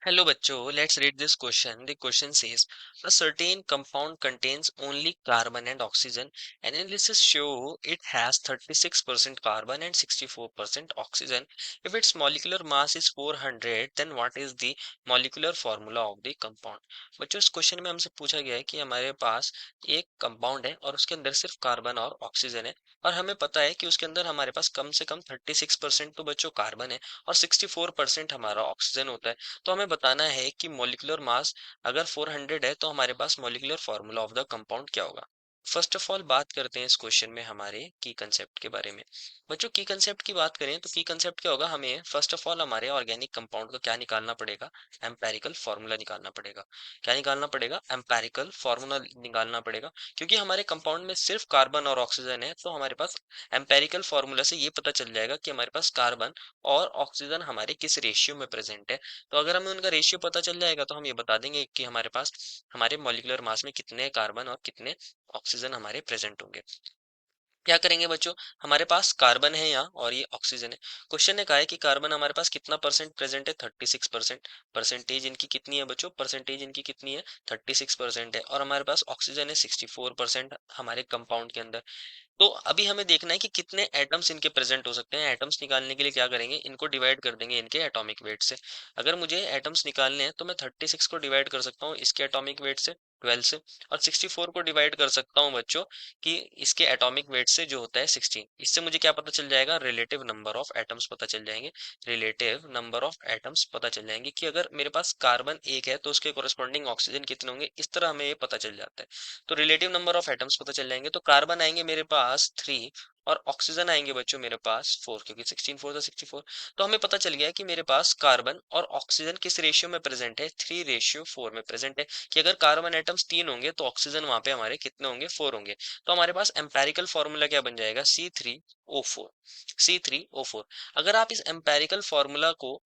Hello bachcho, let's read this question. The question says, a certain compound contains only carbon and oxygen. Analysis show it has 36% carbon and 64% oxygen. If its molecular mass is 400, then what is the molecular formula of the compound? बच्चों इस question में हमसे पूछा गया है कि हमारे पास एक कंपाउंड है और उसके अंदर सिर्फ कार्बन और ऑक्सीजन है और हमें पता है कि उसके अंदर हमारे पास कम से कम 36% तो बच्चों कार्बन है और 64% हमारा ऑक्सीजन होता है। तो हमें बताना है कि मॉलिक्यूलर मास अगर 400 है तो हमारे पास molecular formula of the compound क्या होगा। फर्स्ट ऑफ ऑल बात करते हैं इस क्वेश्चन में हमारे की कंसेप्ट के बारे में। बच्चों की कंसेप्ट की बात करें तो की कंसेप्ट क्या होगा, हमें फर्स्ट ऑफ ऑल हमारे ऑर्गेनिक कंपाउंड का क्या निकालना पड़ेगा, एम्पेरिकल फार्मूला निकालना पड़ेगा। क्या निकालना पड़ेगा? एम्पेरिकल फार्मूला निकालना पड़ेगा। क्योंकि हमारे कंपाउंड में सिर्फ कार्बन और ऑक्सीजन है तो हमारे पास एम्पेरिकल फार्मूला से ये पता चल जाएगा कि हमारे पास कार्बन और ऑक्सीजन हमारे किस रेशियो में प्रेजेंट है। तो अगर हमें उनका रेशियो पता चल जाएगा तो हम ये बता देंगे कि हमारे पास हमारे मॉलिक्यूलर मास में कितने कार्बन और कितने ऑक्सीजन हमारे प्रेजेंट होंगे। क्या करेंगे बच्चों, हमारे पास कार्बन है यहाँ और ये ऑक्सीजन है। क्वेश्चन ने कहा है कि कार्बन हमारे पास कितना परसेंट प्रेजेंट है, 36%। परसेंटेज इनकी कितनी है बच्चों, परसेंटेज इनकी कितनी है, 36% है। और हमारे पास ऑक्सीजन है 64% हमारे कंपाउंड के अंदर। तो अभी हमें देखना है कि कितने एटम्स इनके प्रेजेंट हो सकते हैं। एटम्स निकालने के लिए क्या करेंगे, इनको डिवाइड कर देंगे इनके एटॉमिक वेट से। अगर मुझे एटम्स निकालने हैं तो मैं 36 को डिवाइड कर सकता हूँ इसके एटॉमिक वेट से, 12 से। और 64 को डिवाइड कर सकता हूँ बच्चों कि इसके एटॉमिक वेट से जो होता है 16। इससे मुझे क्या पता चल जाएगा, रिलेटिव नंबर ऑफ एटम्स पता चल जाएंगे। रिलेटिव नंबर ऑफ एटम्स पता चल जाएंगे कि अगर मेरे पास कार्बन एक है तो उसके कोरस्पॉन्डिंग ऑक्सीजन कितने होंगे, इस तरह हमें ये पता चल जाता है। तो रिलेटिव नंबर ऑफ एटम्स पता चल जाएंगे। तो कार्बन आएंगे मेरे पास 3 और ऑक्सीजन आएंगे बच्चों मेरे पास 4, क्योंकि 16 4 था 64। तो हमें पता चल गया कि मेरे पास कार्बन और ऑक्सीजन किस रेशियो में प्रेजेंट है, 3:4 में प्रेजेंट है। कि अगर कार्बन एटम्स 3 होंगे तो ऑक्सीजन वहां पे हमारे कितने होंगे, 4 होंगे। तो हमारे पास एम्पेरिकल फॉर्मूला क्या बन जाएगा, C3O4। C3O4। अगर आप इस एम्पेरिकल फॉर्मूला को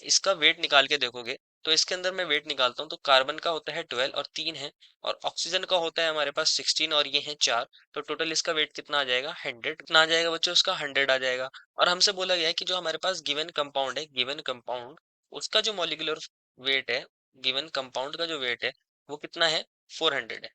इसका वेट निकाल के देखोगे तो इसके अंदर मैं वेट निकालता हूँ तो कार्बन का होता है 12 और 3 है, और ऑक्सीजन का होता है हमारे पास 16 और ये है 4। तो टोटल इसका वेट कितना आ जाएगा, 100। कितना आ जाएगा बच्चों, इसका 100 आ जाएगा। और हमसे बोला गया है कि जो हमारे पास गिवन कंपाउंड है, गिवन कंपाउंड उसका जो मॉलिक्यूलर वेट है, गिवन कंपाउंड का जो वेट है वो कितना है, 400 है।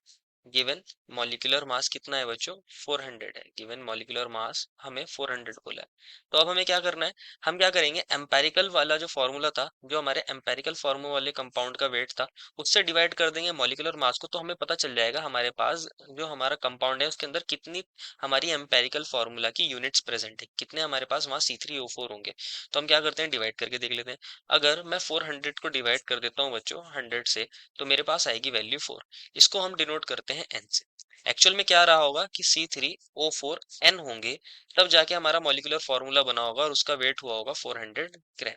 गिवन मॉलिक्यूलर मास कितना है बच्चों, 400 है। गिवन मॉलिक्यूलर मास हमें 400 बोला है। तो अब हमें क्या करना है, हम क्या करेंगे, एम्पेरिकल वाला जो फॉर्मूला था, जो हमारे एम्पेरिकल फॉर्मूला वाले कंपाउंड का वेट था, उससे डिवाइड कर देंगे मॉलिक्यूलर मास को। तो हमें पता चल जाएगा हमारे पास जो हमारा कंपाउंड है उसके अंदर कितनी हमारी एम्पेरिकल फॉर्मूला की यूनिट्स प्रेजेंट है, कितने हमारे पास वहाँ C3O4 होंगे। तो हम क्या करते हैं, डिवाइड करके देख लेते हैं। अगर मैं 400 को डिवाइड कर देता हूँ बच्चों 100 से, तो मेरे पास आएगी वैल्यू 4। इसको हम डिनोट करते हैं N से। एक्चुअल में क्या रहा होगा कि C3O4 N होंगे, तब जाके हमारा मॉलिक्यूलर फॉर्मूला बना होगा और उसका वेट हुआ होगा 400 ग्राम।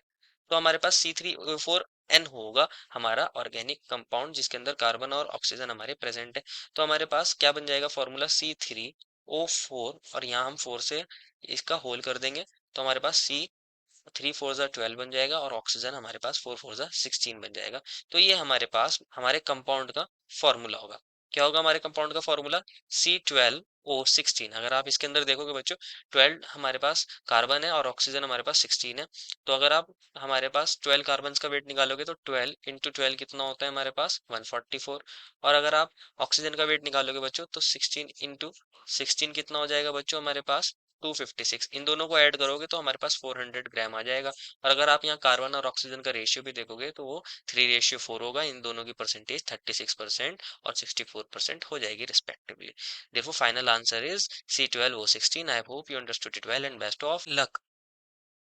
तो हमारे पास C3O4N होगा हमारा ऑर्गेनिक कंपाउंड जिसके अंदर कार्बन और ऑक्सीजन हमारे प्रेजेंट है। तो हमारे पास क्या बन जाएगा फॉर्मूला, C3O4, और यहाँ हम 4 से इसका होल कर देंगे तो हमारे पास C3 4 12 बन जाएगा और ऑक्सीजन हमारे पास 4 4 16 बन जाएगा। तो ये हमारे पास हमारे कंपाउंड का फॉर्मूला होगा। क्या होगा हमारे कंपाउंड का फॉर्मूला, C12O16। अगर आप इसके अंदर देखोगे बच्चों, 12 हमारे पास कार्बन है और ऑक्सीजन हमारे पास 16 है। तो अगर आप हमारे पास 12 कार्बन का वेट निकालोगे तो 12 इंटू 12 कितना होता है हमारे पास, 144। और अगर आप ऑक्सीजन का वेट निकालोगे बच्चों तो 16 इंटू 16 कितना हो जाएगा बच्चों हमारे पास, 256। इन दोनों को ऐड करोगे तो हमारे पास 400 ग्राम आ जाएगा। और अगर आप यहाँ कार्बन और ऑक्सीजन का रेशियो भी देखोगे तो वो 3:4 होगा। इन दोनों की परसेंटेज 36% और 64% हो जाएगी respectively. Therefore, final answer is C12O16. I hope you understood it well and best of luck.